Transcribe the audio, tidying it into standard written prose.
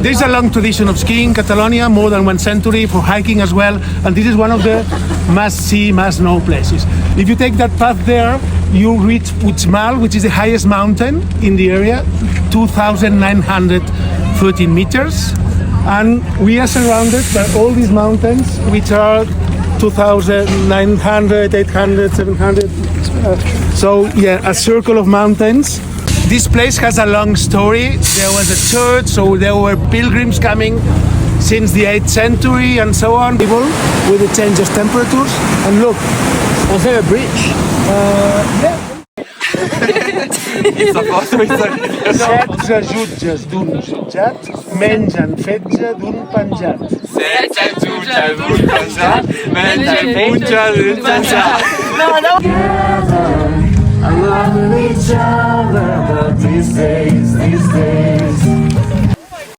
There's a long tradition of skiing in Catalonia, more than 1 century, for hiking as well, and this is one of the must-see, must-know places. If you take that path there, you reach Puigmal, which is the highest mountain in the area, 2,913 meters, and we are surrounded by all these mountains, which are 2,900, 800, 700. So yeah, a circle of mountains. This place has a long story. There was a church, so there were pilgrims coming since the 8th century and so on. With the change of temperatures. And look, Was there a bridge? yeah. Setze jutges d'un jutjat mengen fetge d'un penjat. Setze jutges d'un penjat mengen fetge d'un penjat. I love each other, but these days